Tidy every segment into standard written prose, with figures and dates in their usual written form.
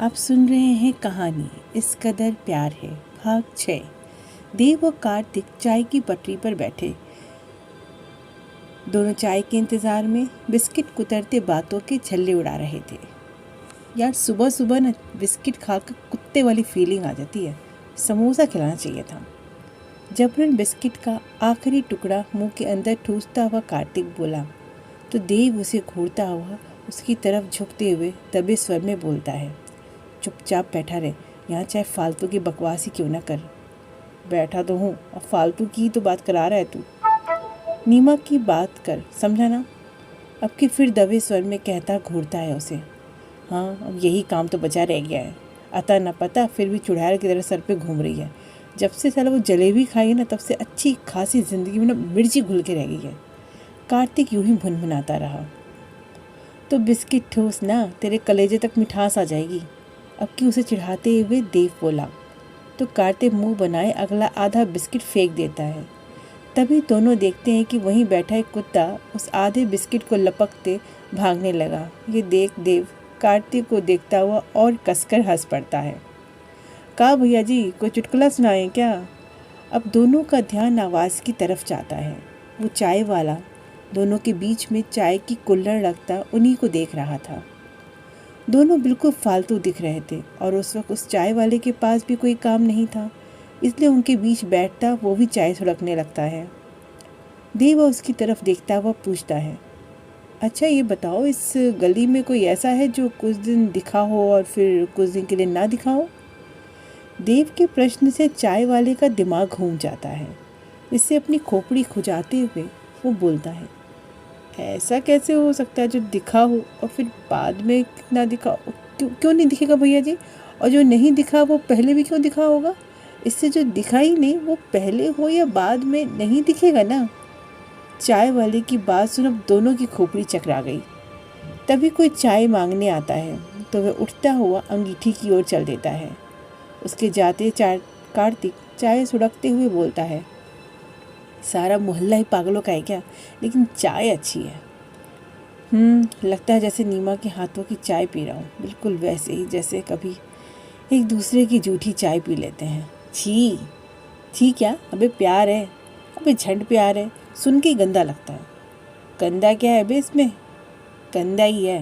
आप सुन रहे हैं कहानी इस कदर प्यार है भाग 6। देव और कार्तिक चाय की पटरी पर बैठे, दोनों चाय के इंतज़ार में बिस्किट कुतरते बातों के छल्ले उड़ा रहे थे। यार सुबह सुबह ना बिस्किट खाकर कुत्ते वाली फीलिंग आ जाती है। समोसा खिलाना चाहिए था। जबरन बिस्किट का आखिरी टुकड़ा मुंह के अंदर ठूसता हुआ कार्तिक बोला तो देव उसे घूरता हुआ उसकी तरफ झुकते हुए दबे स्वर में बोलता है, चुपचाप बैठा रहे, यहाँ चाहे फालतू की बकवास ही क्यों ना कर। बैठा तो हूँ, अब फालतू की तो बात करा रहा है तू। नीमा की बात कर, समझा ना। अब कि फिर दबे स्वर में कहता घूरता है उसे। हाँ, अब यही काम तो बचा रह गया है। अता न पता फिर भी चुड़ैल की तरह सर पे घूम रही है। जब से साला वो जलेबी खाई ना तब से अच्छी खासी ज़िंदगी में ना मिर्ची घुल के रह गई है। कार्तिक यूं ही भुनभुनाता रहा। तो बिस्किट ठोस ना, तेरे कलेजे तक मिठास आ जाएगी। अब कि उसे चिढ़ाते हुए देव बोला तो कार्तिक मुंह बनाए अगला आधा बिस्किट फेंक देता है। तभी दोनों देखते हैं कि वहीं बैठा एक कुत्ता उस आधे बिस्किट को लपकते भागने लगा। ये देख देव कार्तिक को देखता हुआ और कसकर हंस पड़ता है। का भैया जी, कोई चुटकुला सुनाए क्या? अब दोनों का ध्यान आवाज़ की तरफ जाता है। वो चाय वाला दोनों के बीच में चाय की कुल्हड़ रखता उन्हीं को देख रहा था। दोनों बिल्कुल फालतू दिख रहे थे और उस वक्त उस चाय वाले के पास भी कोई काम नहीं था, इसलिए उनके बीच बैठता वो भी चाय सुड़कने लगता है। देव उसकी तरफ देखता हुआ पूछता है, अच्छा ये बताओ, इस गली में कोई ऐसा है जो कुछ दिन दिखा हो और फिर कुछ दिन के लिए ना दिखा हो? देव के प्रश्न से चाय वाले का दिमाग घूम जाता है। इससे अपनी खोपड़ी खुजाते हुए वो बोलता है, ऐसा कैसे हो सकता है जो दिखा हो और फिर बाद में ना दिखा हो? क्यों नहीं दिखेगा भैया जी? और जो नहीं दिखा वो पहले भी क्यों दिखा होगा? इससे जो दिखा ही नहीं वो पहले हो या बाद में नहीं दिखेगा ना। चाय वाले की बात सुन अब दोनों की खोपड़ी चकरा गई। तभी कोई चाय मांगने आता है तो वह उठता हुआ अंगीठी की ओर चल देता है। उसके जाते कार्तिक चाय सुड़कते हुए बोलता है, सारा मोहल्ला ही पागलों का है क्या? लेकिन चाय अच्छी है। लगता है जैसे नीमा के हाथों की चाय पी रहा हूँ, बिल्कुल वैसे ही जैसे कभी एक दूसरे की जूठी चाय पी लेते हैं। छी छी क्या? अबे प्यार है, अबे झंड प्यार है, सुन के ही गंदा लगता है। गंदा क्या है अबे इसमें? गंदा ही है।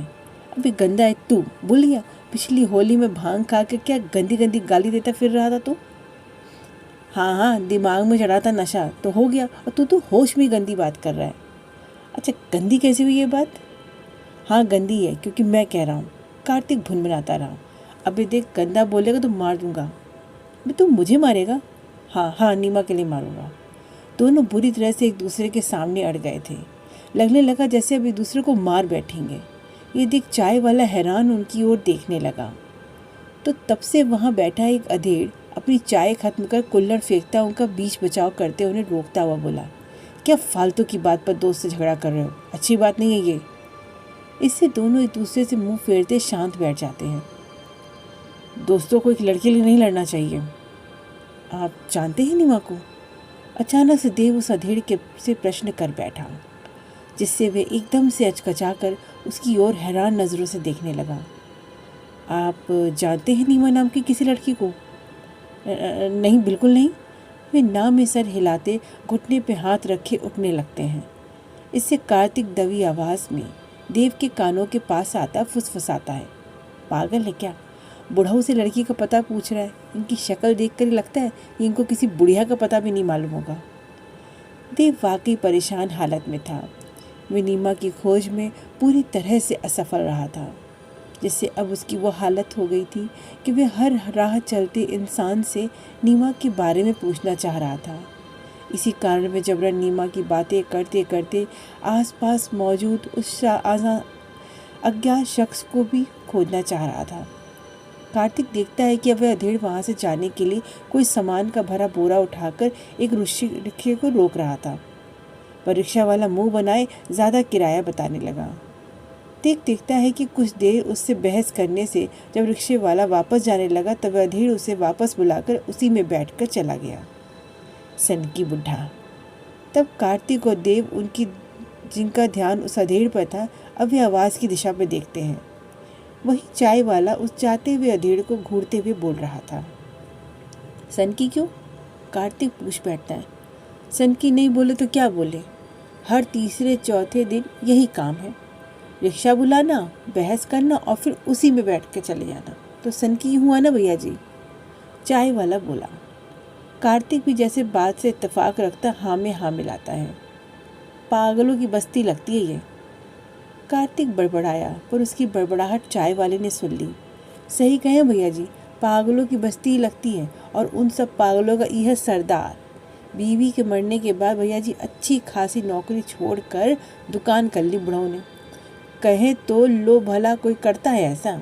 अबे गंदा है तू, भूल गया पिछली होली में भांग खा के क्या गंदी गंदी गाली देता फिर रहा था तू? हाँ, दिमाग में चढ़ा था नशा तो हो गया, और तू तो होश में गंदी बात कर रहा है। अच्छा, गंदी कैसी हुई ये बात? हाँ गंदी है, क्योंकि मैं कह रहा हूँ। कार्तिक भुनभुनाता रहा। अबे देख, गंदा बोलेगा तो मार दूंगा। अबे तू मुझे मारेगा? हाँ, नीमा के लिए मारूंगा। दोनों बुरी तरह से एक दूसरे के सामने अड़ गए थे। लगने लगा जैसे अब एक दूसरे को मार बैठेंगे। ये देख चाय वाला हैरान उनकी ओर देखने लगा। तो तब से वहाँ बैठा एक अधेड़ अपनी चाय खत्म कर कुल्हड़ फेंकता उनका बीच बचाव करते उन्हें रोकता हुआ बोला, क्या फालतू की बात पर दोस्त से झगड़ा कर रहे हो? अच्छी बात नहीं है ये। इससे दोनों एक दूसरे से मुंह फेरते शांत बैठ जाते हैं। दोस्तों को एक लड़के के लिए नहीं लड़ना चाहिए। आप जानते हैं नीमा को? अचानक से देव उस अधेड़ के से प्रश्न कर बैठा, जिससे वे एकदम से अचकचा कर उसकी ओर हैरान नज़रों से देखने लगा। आप जानते हैं नीमा नाम की किसी लड़की को? नहीं, बिल्कुल नहीं। वे नाम में सर हिलाते घुटने पे हाथ रखे उठने लगते हैं। इससे कार्तिक दबी आवाज़ में देव के कानों के पास आता फुसफुसाता है, पागल है क्या? बुढ़ाऊ से लड़की का पता पूछ रहा है। इनकी शक्ल देखकर ही लगता है कि इनको किसी बुढ़िया का पता भी नहीं मालूम होगा। देव वाकई परेशान हालत में था। वे नीमा की खोज में पूरी तरह से असफल रहा था, जिससे अब उसकी वो हालत हो गई थी कि वह हर राह चलते इंसान से नीमा के बारे में पूछना चाह रहा था। इसी कारण वह जबरन नीमा की बातें करते करते आसपास मौजूद उस अज्ञात शख्स को भी खोजना चाह रहा था। कार्तिक देखता है कि अब वह अधेड़ वहाँ से जाने के लिए कोई सामान का भरा बोरा उठाकर एक रिक्शे को रोक रहा था, पर रिक्शा वाला मुंह बनाए ज़्यादा किराया बताने लगा। देखता है कि कुछ देर उससे बहस करने से जब रिक्शे वाला वापस जाने लगा तब अधेड़ उसे वापस बुलाकर उसी में बैठकर चला गया। सनकी बुढ़ा। तब कार्तिक और देव उनकी जिनका ध्यान उस अधेड़ पर था अब वे आवाज़ की दिशा पर देखते हैं। वही चाय वाला उस जाते हुए अधेड़ को घूरते हुए बोल रहा था। सनकी क्यों? कार्तिक पूछ बैठता है। सनकी नहीं बोले तो क्या बोले? हर तीसरे चौथे दिन यही काम है, रिक्शा बुलाना, बहस करना और फिर उसी में बैठ के चले जाना। तो सनकी हुआ ना भैया जी, चाय वाला बोला। कार्तिक भी जैसे बात से इत्तेफाक रखता हाँ में हाँ मिलाता है। पागलों की बस्ती लगती है ये। कार्तिक बड़बड़ाया, पर उसकी बड़बड़ाहट चाय वाले ने सुन ली। सही कहे भैया जी, पागलों की बस्ती लगती है, और उन सब पागलों का यह सरदार। बीवी के मरने के बाद भैया जी अच्छी खासी नौकरी छोड़कर दुकान कर ली बुढ़ऊ ने। कहे तो लो भला कोई करता है ऐसा?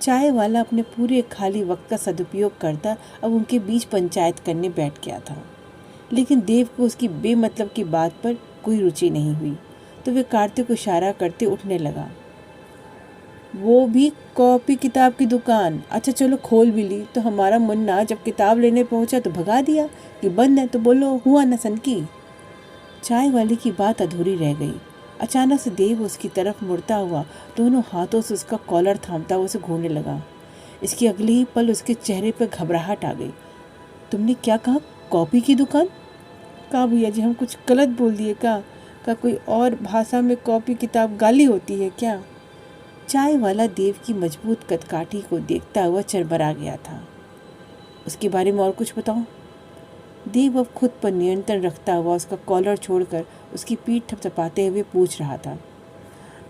चाय वाला अपने पूरे खाली वक्त का सदुपयोग करता अब उनके बीच पंचायत करने बैठ गया था। लेकिन देव को उसकी बेमतलब की बात पर कोई रुचि नहीं हुई, तो वे कार्तिक को इशारा करते उठने लगा। वो भी कॉपी किताब की दुकान? अच्छा चलो खोल भी ली, तो हमारा मुन्ना जब किताब लेने पहुंचा तो भगा दिया कि बंद है। तो बोलो हुआ न सनकी? चाय वाले की बात अधूरी रह गई। अचानक से देव उसकी तरफ मुड़ता हुआ दोनों हाथों से उसका कॉलर थामता हुआ उसे घूरने लगा। इसके अगले ही पल उसके चेहरे पर घबराहट आ गई। तुमने क्या कहा? कॉपी की दुकान? का भैया जी हम कुछ गलत बोल दिए का कोई और भाषा में कॉपी किताब गाली होती है क्या? चाय वाला देव की मजबूत कदकाठी को देखता हुआ चरमरा गया था। उसके बारे में और कुछ बताओ। देव अब खुद पर नियंत्रण रखता हुआ उसका कॉलर छोड़कर उसकी पीठ थपथपाते हुए पूछ रहा था।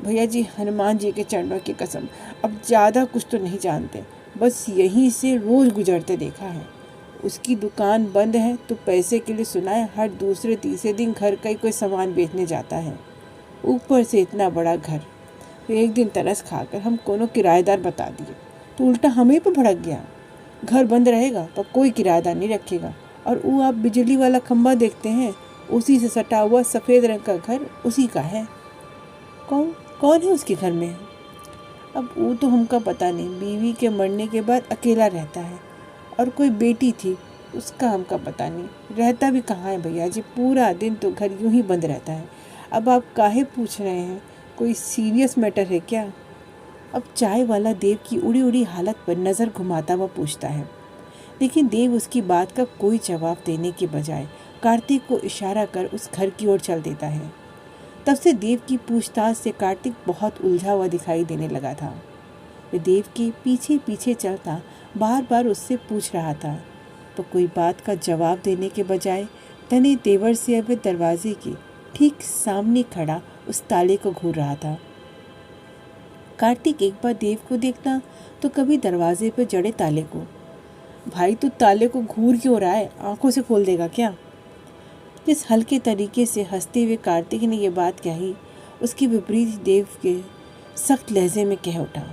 भैया जी हनुमान जी के चरणों की कसम, अब ज़्यादा कुछ तो नहीं जानते, बस यहीं से रोज़ गुजरते देखा है। उसकी दुकान बंद है तो पैसे के लिए सुनाए हर दूसरे तीसरे दिन घर का ही कोई सामान बेचने जाता है। ऊपर से इतना बड़ा घर। एक दिन तरस खाकर हम कोनो किराएदार बता दिए तो उल्टा हमें पर भड़क गया। घर बंद रहेगा पर कोई किराएदार नहीं रखेगा। और वो आप बिजली वाला खंभा देखते हैं, उसी से सटा हुआ सफ़ेद रंग का घर उसी का है। कौन कौन है उसके घर में? अब वो तो हमका पता नहीं। बीवी के मरने के बाद अकेला रहता है, और कोई बेटी थी उसका हमका पता नहीं। रहता भी कहाँ है भैया जी, पूरा दिन तो घर यूं ही बंद रहता है। अब आप काहे पूछ रहे हैं? कोई सीरियस मैटर है क्या? अब चाय वाला देव की उड़ी उड़ी हालत पर नज़र घुमाता हुआ पूछता है। लेकिन देव उसकी बात का कोई जवाब देने के बजाय कार्तिक को इशारा कर उस घर की ओर चल देता है। तब से देव की पूछताछ से कार्तिक बहुत उलझा हुआ दिखाई देने लगा था। वह देव के पीछे पीछे चलता बार बार उससे पूछ रहा था, तो कोई बात का जवाब देने के बजाय तने तेवर से अब दरवाजे के ठीक सामने खड़ा उस ताले को घूर रहा था। कार्तिक एक बार देव को देखता तो कभी दरवाजे पर जड़े ताले को। भाई तू ताले को घूर क्यों रहा है? आंखों से खोल देगा क्या? जिस हल्के तरीके से हंसते हुए कार्तिक ने यह बात कही, उसके विपरीत देव के सख्त लहजे में कह उठा,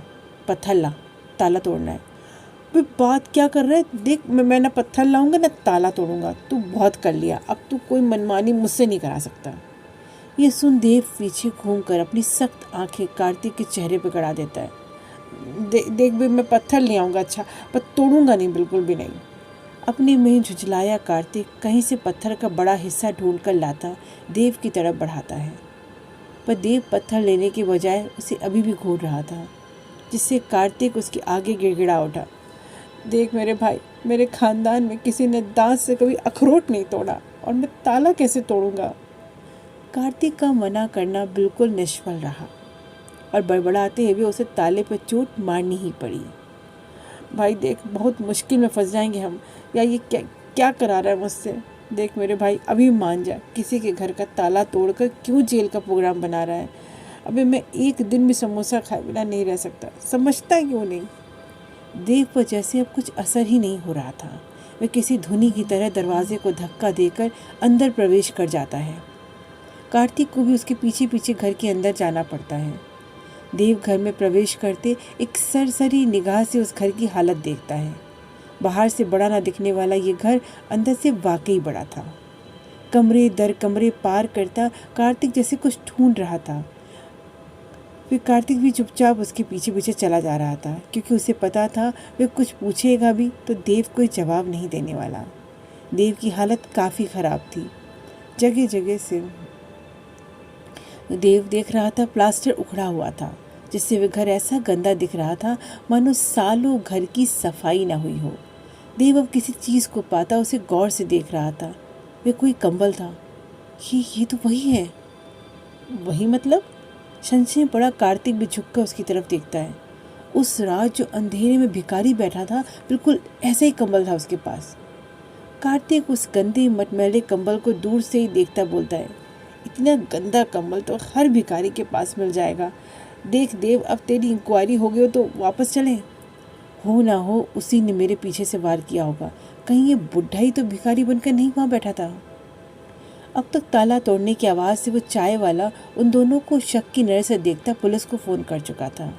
पत्थर ला, ताला तोड़ना है। वे बात क्या कर रहे? देख मैं ना पत्थर लाऊंगा ना ताला तोड़ूंगा। तू बहुत कर लिया, अब तू कोई मनमानी मुझसे नहीं करा सकता। ये सुन देव पीछे घूमकर अपनी सख्त आंखें कार्तिक के चेहरे पर गड़ा देता है। देख भी मैं पत्थर ले आऊँगा, अच्छा, पर तोड़ूंगा नहीं, बिल्कुल भी नहीं। अपने में झुझलाया कार्तिक कहीं से पत्थर का बड़ा हिस्सा ढूंढ कर लाता देव की तरफ बढ़ाता है, पर देव पत्थर लेने के बजाय उसे अभी भी घूर रहा था, जिससे कार्तिक उसके आगे गिड़गिड़ा उठा। देख मेरे भाई, मेरे खानदान में किसी ने दांत से कभी अखरोट नहीं तोड़ा, और मैं ताला कैसे तोड़ूंगा? कार्तिक का मना करना बिल्कुल निष्फल रहा, और बड़बड़ाते हुए उसे ताले पर चोट मारनी ही पड़ी। भाई देख, बहुत मुश्किल में फंस जाएंगे हम, या ये क्या करा रहा है मुझसे? देख मेरे भाई, अभी मान जा, किसी के घर का ताला तोड़कर क्यों जेल का प्रोग्राम बना रहा है? अभी मैं एक दिन भी समोसा खाए बिना नहीं रह सकता, समझता क्यों नहीं? देव पर जैसे अब कुछ असर ही नहीं हो रहा था। वह किसी धुनी की तरह दरवाजे को धक्का देकर अंदर प्रवेश कर जाता है। कार्तिक को भी उसके पीछे पीछे घर के अंदर जाना पड़ता है। देव घर में प्रवेश करते एक सरसरी निगाह से उस घर की हालत देखता है। बाहर से बड़ा ना दिखने वाला ये घर अंदर से वाकई बड़ा था। कमरे दर कमरे पार करता कार्तिक जैसे कुछ ढूंढ रहा था। फिर कार्तिक भी चुपचाप उसके पीछे पीछे चला जा रहा था, क्योंकि उसे पता था वह कुछ पूछेगा भी तो देव कोई जवाब नहीं देने वाला। देव की हालत काफ़ी ख़राब थी। जगह जगह से देव देख रहा था प्लास्टर उखड़ा हुआ था, जिससे वह घर ऐसा गंदा दिख रहा था मानो सालों घर की सफाई ना हुई हो। देव अब किसी चीज़ को पाता उसे गौर से देख रहा था। वह कोई कंबल था। ये तो वही है। वही मतलब? संशय में पड़ा कार्तिक भी झुककर उसकी तरफ देखता है। उस रात जो अंधेरे में भिखारी बैठा था, बिल्कुल ऐसा ही कंबल था उसके पास। कार्तिक उस गंदे मटमैले कंबल को दूर से ही देखता बोलता है, इतना गंदा कंबल तो हर भिखारी के पास मिल जाएगा। देख देव, अब तेरी इंक्वायरी हो गई हो तो वापस चलें। हो ना हो उसी ने मेरे पीछे से वार किया होगा। कहीं ये बुढ़ा ही तो भिखारी बनकर नहीं वहाँ बैठा था। अब तक ताला तोड़ने की आवाज़ से वो चाय वाला उन दोनों को शक की नज़र से देखता पुलिस को फ़ोन कर चुका था।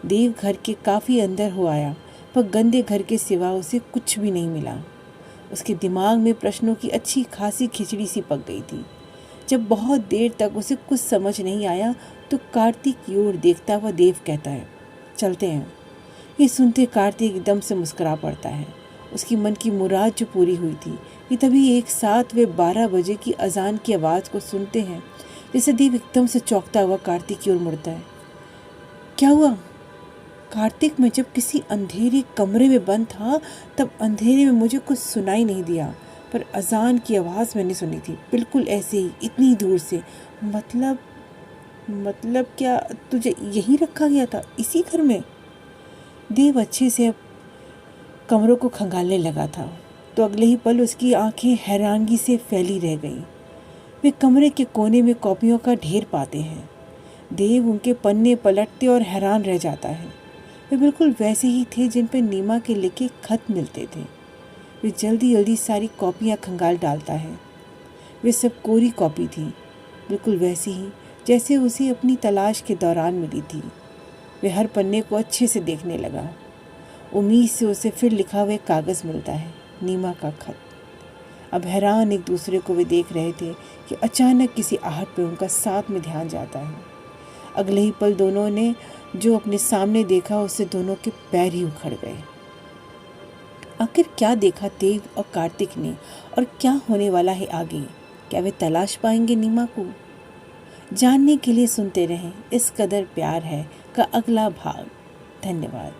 देव घर के काफ़ी अंदर हो आया, पर गंदे घर के सिवा उसे कुछ भी नहीं मिला। उसके दिमाग में प्रश्नों की अच्छी खासी खिचड़ी सी पक गई थी। जब बहुत देर तक उसे कुछ समझ नहीं आया तो कार्तिक की ओर देखता हुआ देव कहता है, चलते हैं। ये सुनते कार्तिक एकदम से मुस्कुरा पड़ता है। उसकी मन की मुराद जो पूरी हुई थी, ये तभी एक साथ वे 12 बजे की अजान की आवाज़ को सुनते हैं। जैसे देव एकदम से चौंकता हुआ कार्तिक की ओर मुड़ता है। क्या हुआ? कार्तिक, मैं जब किसी अंधेरे कमरे में बंद था तब अंधेरे में मुझे कुछ सुनाई नहीं दिया, पर अजान की आवाज़ मैंने सुनी थी, बिल्कुल ऐसे ही, इतनी दूर से। मतलब क्या तुझे यहीं रखा गया था, इसी घर में? देव अच्छे से कमरों को खंगालने लगा था तो अगले ही पल उसकी आंखें हैरानगी से फैली रह गईं। वे कमरे के कोने में कॉपियों का ढेर पाते हैं। देव उनके पन्ने पलटते और हैरान रह जाता है। वे बिल्कुल वैसे ही थे जिन पर नीमा के लिखे खत मिलते थे। वे जल्दी जल्दी सारी कॉपियाँ खंगाल डालता है। वे सब कोरी कॉपी थी, बिल्कुल वैसी ही जैसे उसे अपनी तलाश के दौरान मिली थी। वे हर पन्ने को अच्छे से देखने लगा। उम्मीद से उसे फिर लिखा हुआ कागज़ मिलता है, नीमा का खत। अब हैरान एक दूसरे को वे देख रहे थे कि अचानक किसी आहट पे उनका साथ में ध्यान जाता है। अगले ही पल दोनों ने जो अपने सामने देखा उससे दोनों के पैर ही उखड़ गए। आखिर क्या देखा देव और कार्तिक ने, और क्या होने वाला है आगे? क्या वे तलाश पाएंगे नीमा को? जानने के लिए सुनते रहें इस कदर प्यार है का अगला भाग। धन्यवाद।